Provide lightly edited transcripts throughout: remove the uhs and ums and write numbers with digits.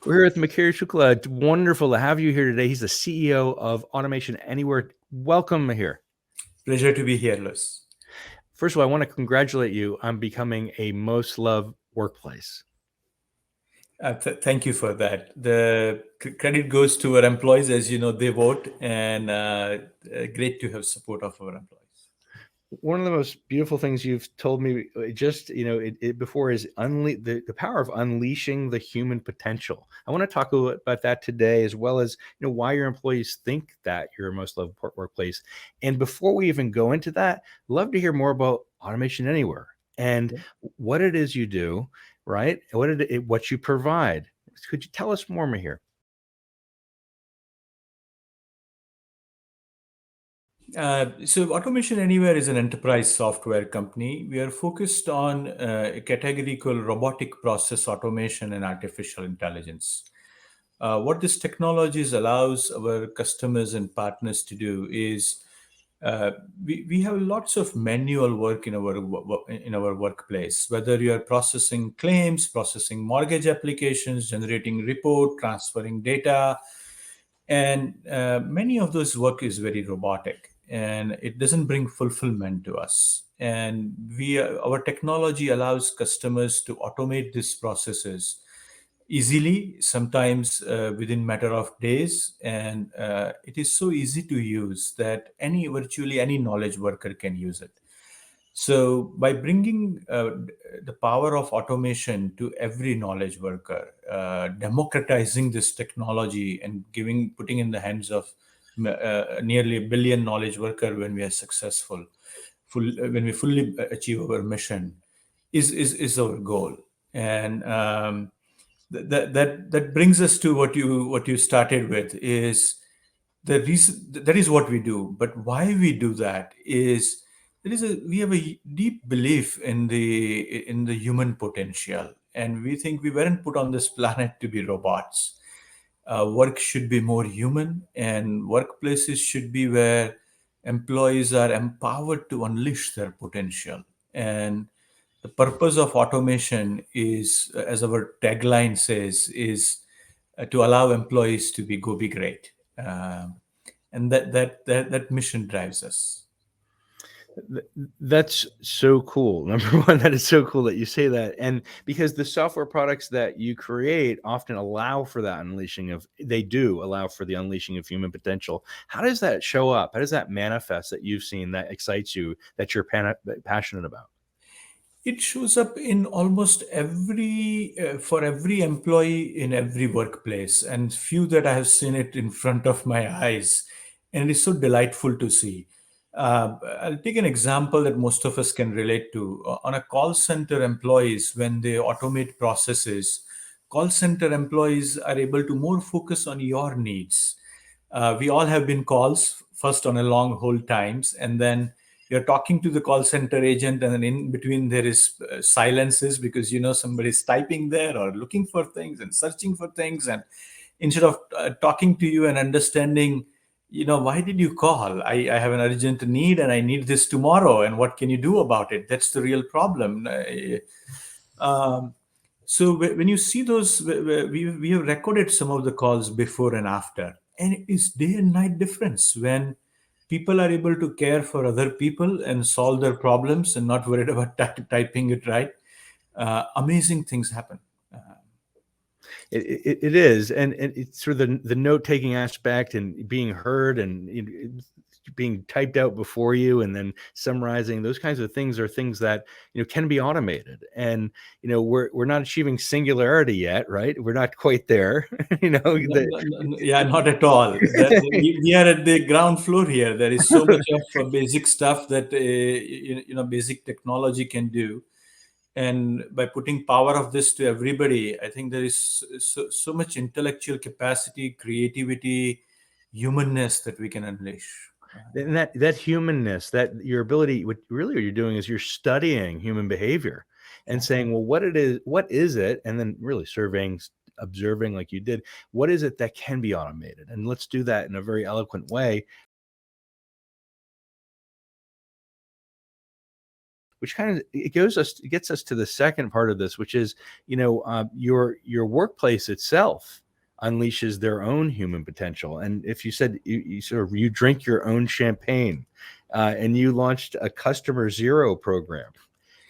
We're here with Mihir Shukla. It's wonderful to have you here today. He's the CEO of Automation Anywhere. Welcome, Mihir. Pleasure to be here, Louis. First of all, I want to congratulate you on becoming a most loved workplace. Thank you for that. The credit goes to our employees, as you know, they vote, and great to have support of our employees. One of the most beautiful things you've told me just before is the power of unleashing the human potential. I want to talk a little about that today, as well as why your employees think that you're a most loved workplace. And before we even go into that, love to hear more about Automation Anywhere and what it is you do, right? What you provide. Could you tell us more, Mihir? So Automation Anywhere is an enterprise software company. We are focused on a category called robotic process automation and artificial intelligence. What this technologies allows our customers and partners to do is we have lots of manual work in our workplace, whether you are processing claims, processing mortgage applications, generating report, transferring data, and many of those work is very robotic and it doesn't bring fulfillment to us. And our technology allows customers to automate these processes easily, sometimes within matter of days, and it is so easy to use that virtually any knowledge worker can use it. So by bringing the power of automation to every knowledge worker, democratizing this technology and putting in the hands of nearly a billion knowledge worker, when we are successful, when we fully achieve our mission, is our goal. And that brings us to what you started with, is the reason that is what we do. But why we do that is we have a deep belief in the human potential, and we think we weren't put on this planet to be robots. Work should be more human, and workplaces should be where employees are empowered to unleash their potential. And the purpose of automation is, as our tagline says, is to allow employees to go be great. And that mission drives us. That's so cool. Number one, that is so cool that you say that. And because the software products that you create often allow for that they do allow for the unleashing of human potential. How does that show up? How does that manifest that you've seen that excites you, that you're passionate about? It shows up in almost for every employee in every workplace, and few that I have seen it in front of my eyes, and it's so delightful to see. I'll take an example that most of us can relate to. On a call center employees, when they automate processes, call center employees are able to more focus on your needs. We all have been calls first on a long hold times, and then you're talking to the call center agent, and then in between there is silences, because somebody's typing there or looking for things and searching for things. And instead of talking to you and understanding, why did you call? I have an urgent need and I need this tomorrow, and what can you do about it? That's the real problem. So when you see those, we have recorded some of the calls before and after, and it is day and night difference when people are able to care for other people and solve their problems and not worried about typing it right. Amazing things happen. It is, and it's sort of the note taking aspect and being heard and being typed out before you, and then summarizing. Those kinds of things are things that can be automated. And we're not achieving singularity yet, right? We're not quite there. Yeah, not at all. We are at the ground floor here. There is so much of basic stuff that basic technology can do. And by putting power of this to everybody, I think there is so much intellectual capacity, creativity, humanness that we can unleash. And that humanness, that your ability, what you're doing is you're studying human behavior and saying, well, what is it? And then really surveying, observing, like you did, what is it that can be automated? And let's do that in a very eloquent way. which kind of it gets us to the second part of this, which is, your workplace itself unleashes their own human potential. And if you said you sort of you drink your own champagne, and you launched a customer zero program,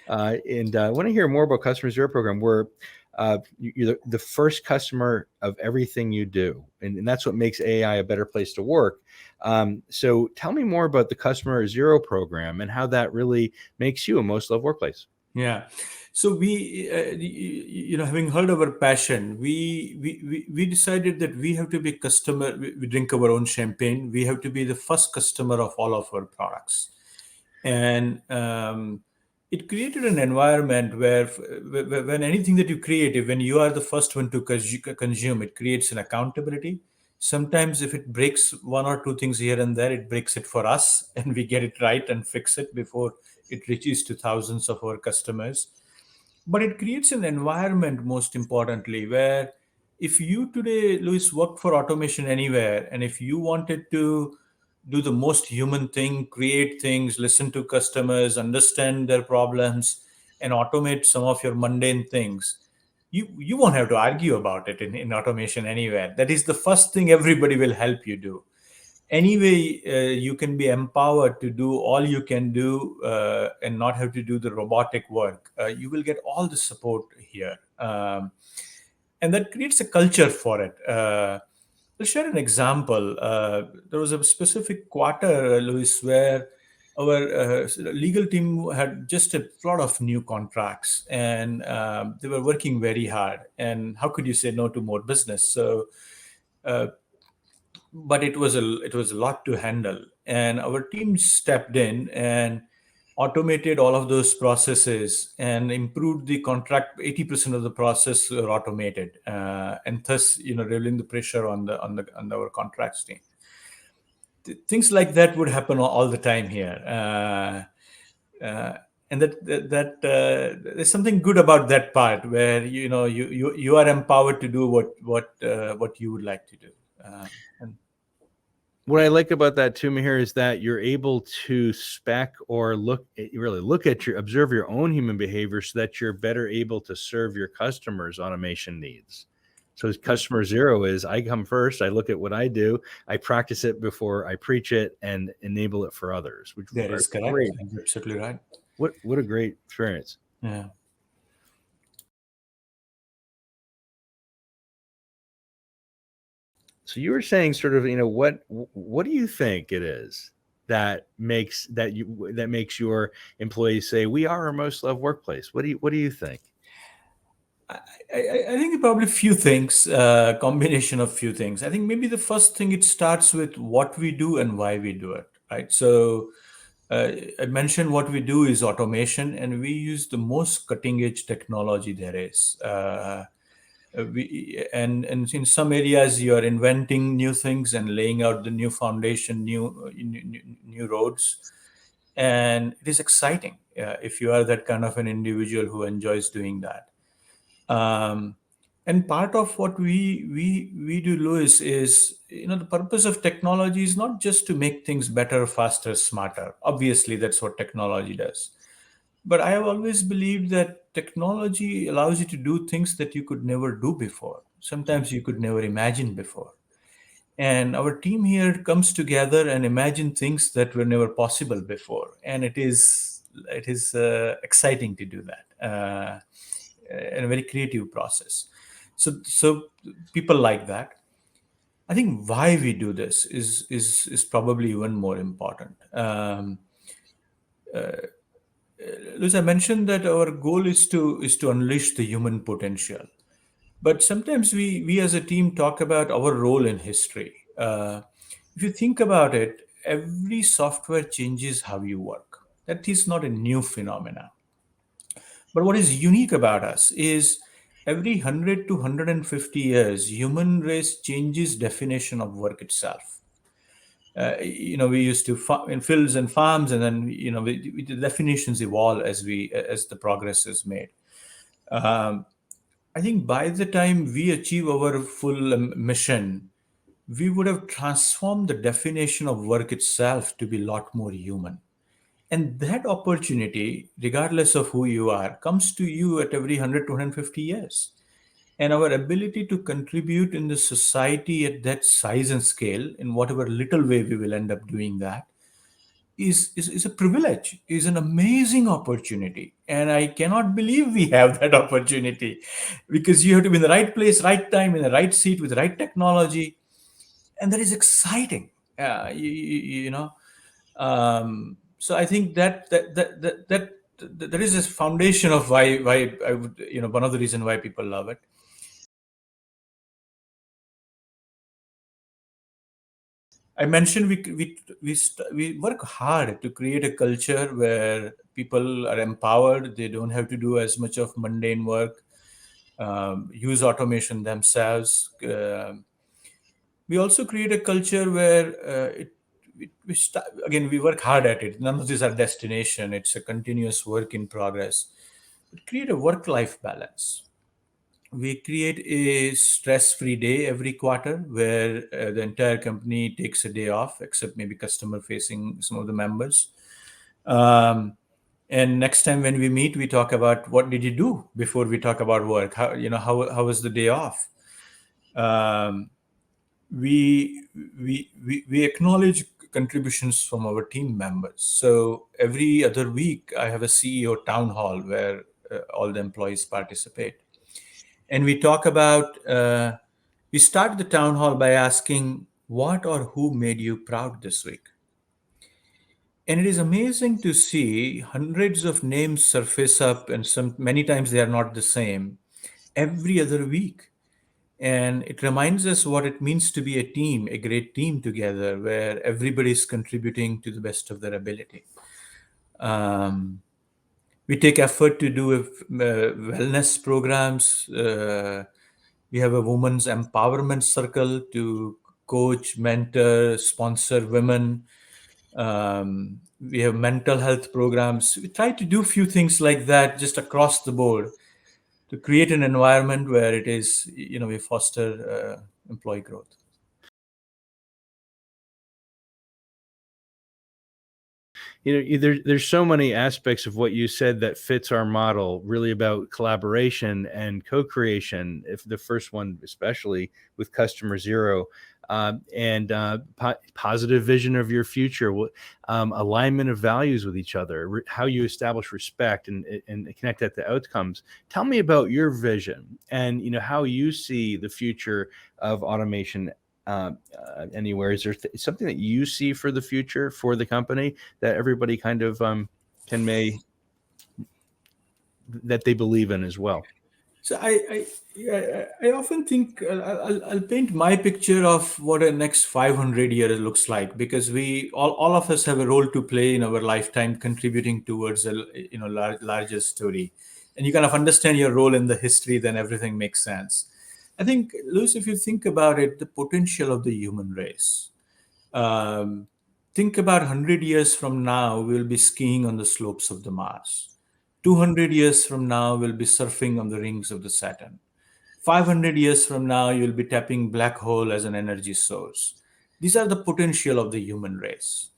and I want to hear more about Customer Zero program, where you're the first customer of everything you do, and that's what makes AI a better place to work. So tell me more about the Customer Zero program and how that really makes you a most loved workplace. Yeah. So having heard our passion, we decided that we have to be customer. We drink our own champagne. We have to be the first customer of all of our products, and it created an environment where, when anything that you create, when you are the first one to consume, it creates an accountability. Sometimes, if it breaks one or two things here and there, it breaks it for us, and we get it right and fix it before it reaches to thousands of our customers. But it creates an environment, most importantly, where if you today, Luis, work for Automation Anywhere, and if you wanted to do the most human thing, create things, listen to customers, understand their problems, and automate some of your mundane things, you won't have to argue about it in Automation Anywhere. That is the first thing everybody will help you do. Anyway, you can be empowered to do all you can do, and not have to do the robotic work. You will get all the support here. And that creates a culture for it. I'll share an example. There was a specific quarter, Luis, where our legal team had just a lot of new contracts, and they were working very hard. And how could you say no to more business? So, uh, but it was a lot to handle, and our team stepped in and automated all of those processes and improved the contract. 80% of the process were automated, and thus, relieving the pressure on our contracts team. Things like that would happen all the time here. And there's something good about that part, where you are empowered to do what you would like to do. And What I like about that too, Mihir, is that you're able to spec or really look at observe your own human behavior so that you're better able to serve your customers' automation needs. So customer zero is, I come first, I look at what I do, I practice it before I preach it and enable it for others, which that are is correct. great. You're absolutely right. What a great experience. Yeah. So you were saying sort of, what do you think it is that makes your employees say we are our most loved workplace? What do you think? I think probably few things, combination of few things. I think maybe the first thing, it starts with what we do and why we do it, right? So uh, I mentioned what we do is automation, and we use the most cutting edge technology there is. And in some areas, you are inventing new things and laying out the new foundation, new roads, and it is exciting, if you are that kind of an individual who enjoys doing that. um, and part of what we do, Louis, is, the purpose of technology is not just to make things better, faster, smarter. Obviously, that's what technology does. But I have always believed that technology allows you to do things that you could never do before. Sometimes you could never imagine before. And our team here comes together and imagine things that were never possible before, and it is exciting to do that, in a very creative process. So people like that. I think why we do this is probably even more important. Uh, Liz, I mentioned that our goal is to unleash the human potential. But sometimes we as a team talk about our role in history. If you think about it, every software changes how you work. That is not a new phenomena. But what is unique about us is every 100 to 150 years, human race changes definition of work itself. We used to in fields and farms, and then the definitions evolve as the progress is made. Um, I think by the time we achieve our full mission, we would have transformed the definition of work itself to be a lot more human. And that opportunity, regardless of who you are, comes to you at every 100 to 150 years. And our ability to contribute in the society at that size and scale, in whatever little way we will end up doing that, is a privilege, is an amazing opportunity. And I cannot believe we have that opportunity, because you have to be in the right place, right time, in the right seat with the right technology. And that is exciting. You know, so I think that is a foundation of why I would, one of the reasons why people love it. I mentioned we work hard to create a culture where people are empowered. They don't have to do as much of mundane work. Use automation themselves. We also create a culture where again, we work hard at it. None of these are destination. It's a continuous work in progress. But create a work-life balance. We create a stress-free day every quarter where the entire company takes a day off, except maybe customer-facing some of the members. Um, and next time when we meet, we talk about what did you do before we talk about work. How was the day off? Um, we acknowledge contributions from our team members. So every other week, I have a CEO town hall where all the employees participate, and we talk about. We start the town hall by asking what or who made you proud this week. And it is amazing to see hundreds of names surface up, and many times they are not the same every other week. And it reminds us what it means to be a team, a great team together, where everybody is contributing to the best of their ability. Um, we take effort to do wellness programs. We have a women's empowerment circle to coach, mentor, sponsor women. We have mental health programs. We try to do a few things like that just across the board to create an environment where it is, we foster employee growth. There's so many aspects of what you said that fits our model, really about collaboration and co-creation, if the first one especially with customer zero, and positive vision of your future, alignment of values with each other, how you establish respect and connect that to outcomes. Tell me about your vision and how you see the future of automation anywhere. Is there something that you see for the future for the company that everybody kind of that they believe in as well? So I often think I'll paint my picture of what a next 500 years looks like, because we all of us have a role to play in our lifetime, contributing towards a larger story, and you kind of understand your role in the history, then everything makes sense. I think, Lewis, if you think about it, the potential of the human race. Um, think about 100 years from now, we'll be skiing on the slopes of the Mars. 200 years from now, we'll be surfing on the rings of the Saturn. 500 years from now, you'll be tapping black hole as an energy source. These are the potential of the human race.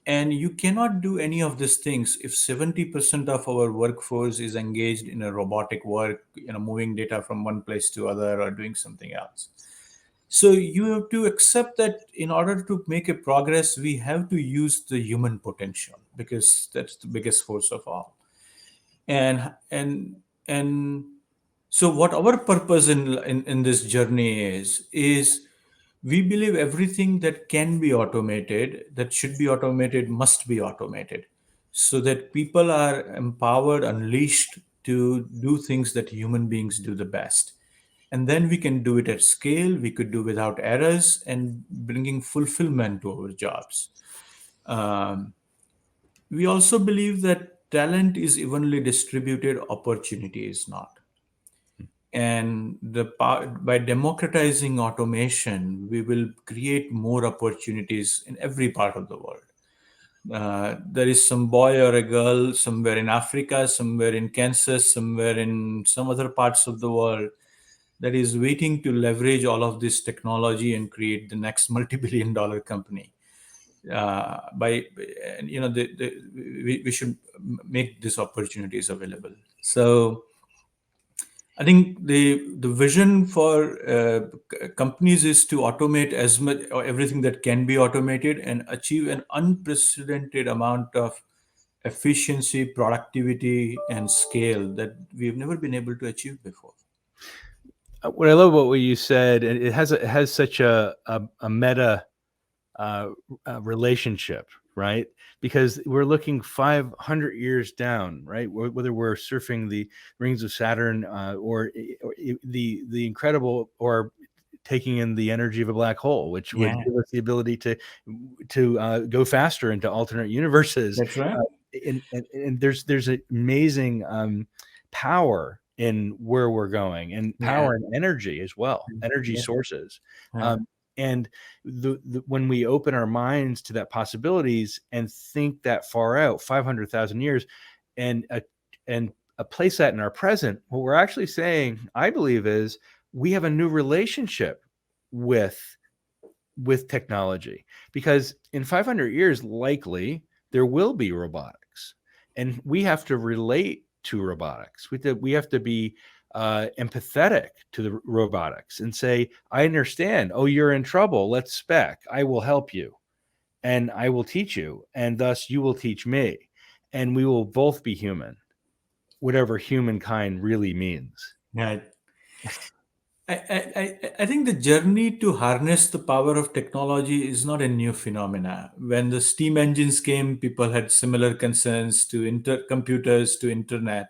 And you cannot do any of these things if 70% of our workforce is engaged in a robotic work, moving data from one place to other or doing something else. So you have to accept that in order to make a progress, we have to use the human potential, because that's the biggest force of all. And so what our purpose in this journey is we believe everything that can be automated, that should be automated, must be automated, so that people are empowered, unleashed to do things that human beings do the best. And then we can do it at scale, we could do without errors, and bringing fulfillment to our jobs. um, we also believe that talent is evenly distributed, opportunity is not. And by democratizing automation, we will create more opportunities in every part of the world. There is some boy or a girl somewhere in Africa, somewhere in Kansas, somewhere in some other parts of the world that is waiting to leverage all of this technology and create the next multi-billion-dollar company. by and we should make these opportunities available. So I think the vision for companies is to automate as much or everything that can be automated and achieve an unprecedented amount of efficiency, productivity, and scale that we've never been able to achieve before. What I love about what you said, and it has such a meta uh, relationship, right? Because we're looking 500 years down, right? Whether we're surfing the rings of Saturn or the incredible, or taking in the energy of a black hole, which would Yeah, give us the ability to go faster into alternate universes. that's right. Uh, and there's an amazing power in where we're going, and Yeah, power and energy as well, energy yeah, sources. yeah, Um, and when we open our minds to that possibilities and think that far out, 500,000 years, and place that in our present, what we're actually saying, I believe, is we have a new relationship with technology, because in 500 years, likely there will be robotics, and we have to relate to robotics. We have to be empathetic to the robotics and say, I understand. Oh, you're in trouble. Let's spec. I will help you, and I will teach you, and thus you will teach me, and we will both be human, whatever humankind really means. yeah. I think the journey to harness the power of technology is not a new phenomena. When the steam engines came, people had similar concerns to computers, to internet.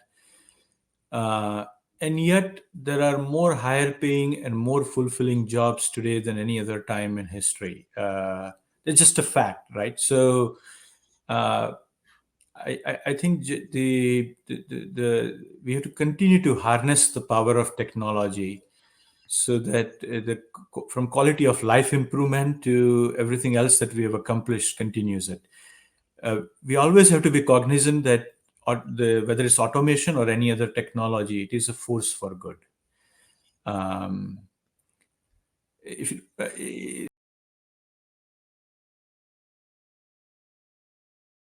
Uh, and yet, there are more higher paying and more fulfilling jobs today than any other time in history. It's just a fact, right? So, uh, I think we have to continue to harness the power of technology so that from quality of life improvement to everything else that we have accomplished continues it. We always have to be cognizant that whether it's automation or any other technology, it is a force for good. Um, if you,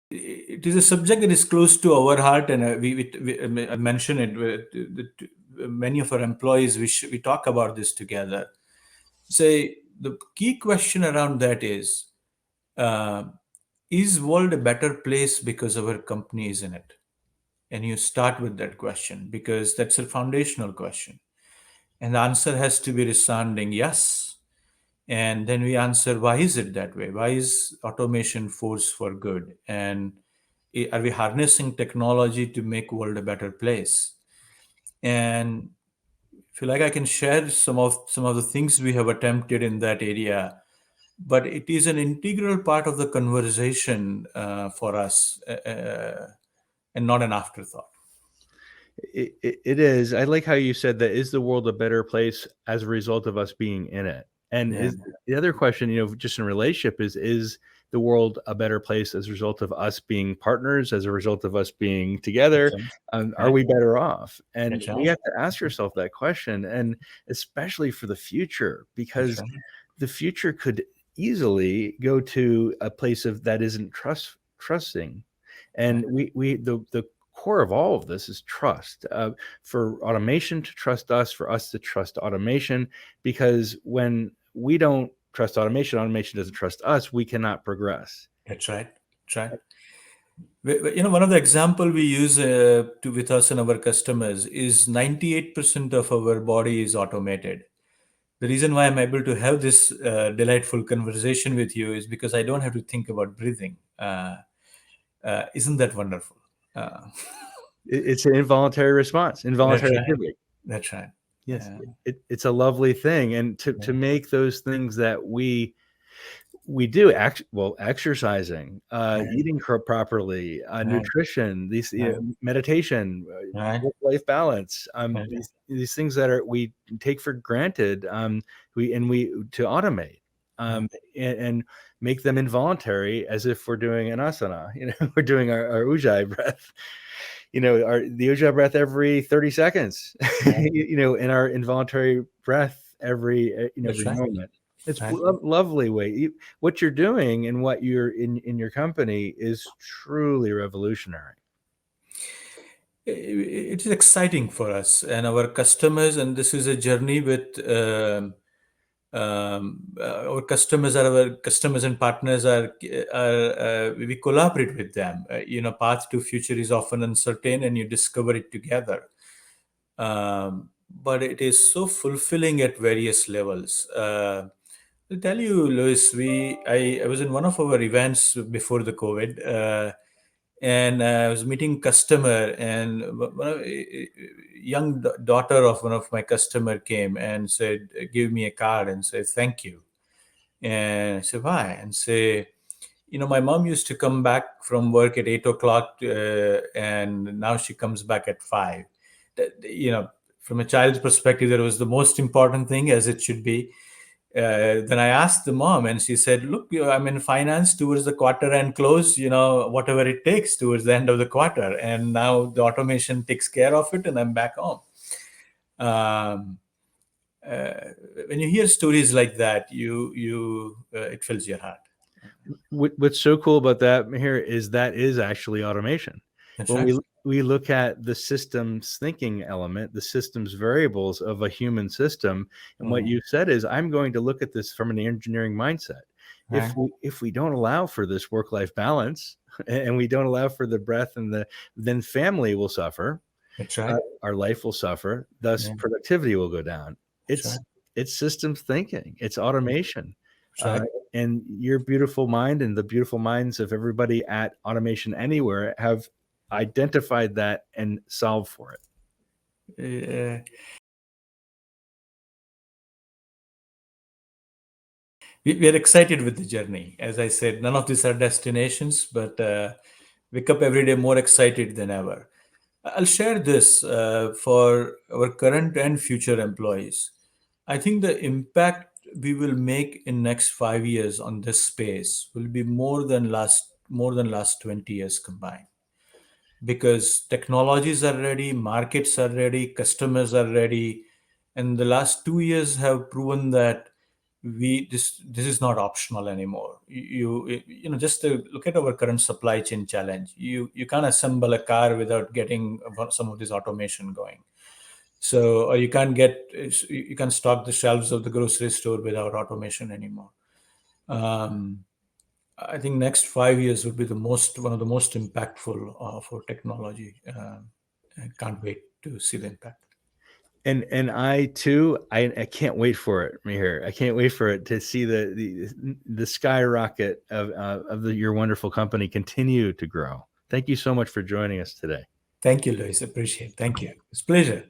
it is a subject that is close to our heart, and I mentioned it. Many of our employees, we talk about this together. Say the key question around that uh, is world a better place because our company is in it? And you start with that question because that's a foundational question, and the answer has to be resounding yes. And then we answer, why is it that way? Why is automation force for good? And are we harnessing technology to make world a better place? And if you like, I can share some of the things we have attempted in that area, but it is an integral part of the conversation for us, and not an afterthought. It is. I like how you said that, is the world a better place as a result of us being in it? And Yeah, is the other question, just in relationship, is the world a better place as a result of us being partners, as a result of us being that's together? right. Are Right. we better off? And That's we right. have to ask yourself that question, and especially for the future, That's because right. the future could easily go to a place of that isn't trusting. Right. And the core of all of this is trust, for automation to trust us, for us to trust automation, because when we don't trust automation, automation doesn't trust us, we cannot progress. That's right. That's right. One of the example we use to with us and our customers is 98% of our body is automated. The reason why I'm able to have this delightful conversation with you is because I don't have to think about breathing. Isn't that wonderful? Uh, It's an involuntary response, that's involuntary right. activity. That's right. Yes, Yeah. it's a lovely thing, and to make those things that we do exercising, Right. eating properly, Right. nutrition, these, Right. meditation, Right. work-life balance, Right. these things that we take for granted, we to automate, Right. and make them involuntary, as if we're doing an asana, we're doing our ujjayi breath, the ujjayi breath every 30 seconds, Right. and our involuntary breath every That's right. moment. It's Right. lovely way. What you're doing and what you're in your company is truly revolutionary. It is exciting for us and our customers, and this is a journey with our customers are our customers and partners are we collaborate with them. Path to future is often uncertain, and you discover it together. But it is so fulfilling at various levels. I'll tell you, Louis, I was in one of our events before the COVID, and I was meeting customer, and young daughter of one of my customer came and said, "Give me a card," and said, "Thank you." And I said, "Why?" And say, my mom used to come back from work at 8 o'clock, and now she comes back at 5. From a child's perspective, that was the most important thing, as it should be. Then I asked the mom, and she said, "Look, I'm in finance towards the quarter end close, whatever it takes towards the end of the quarter. And now the automation takes care of it, and I'm back home." Um, uh, when you hear stories like that, it fills your heart. What's so cool about that here is that is actually automation. That's When right. we look at the systems thinking element, the systems variables of a human system, and what Mm, you said is, I'm going to look at this from an engineering mindset. right. If we don't allow for this work life balance, and we don't allow for the breath and then family will suffer, That's right. our life will suffer, thus Yeah, productivity will go down. that's right. It's systems thinking, it's automation. That's uh, right. and your beautiful mind and the beautiful minds of everybody at Automation Anywhere have identified that and solved for it. Uh, we are excited with the journey. As I said, none of these are destinations, but wake up every day more excited than ever. I'll share this for our current and future employees. I think the impact we will make in next 5 years on this space will be more than last 20 years combined, because technologies are ready, markets are ready, customers are ready, and the last 2 years have proven that this is not optional anymore. Just to look at our current supply chain challenge. You can't assemble a car without getting some of this automation going. So, or you can't stock the shelves of the grocery store without automation anymore. Um, I think next 5 years would be one of the most impactful for technology. I can't wait to see the impact. And I too, I can't wait for it, Mihir. I can't wait for it to see the skyrocket of your wonderful company continue to grow. Thank you so much for joining us today. Thank you, Luis. Appreciate it. Thank you. It's a pleasure.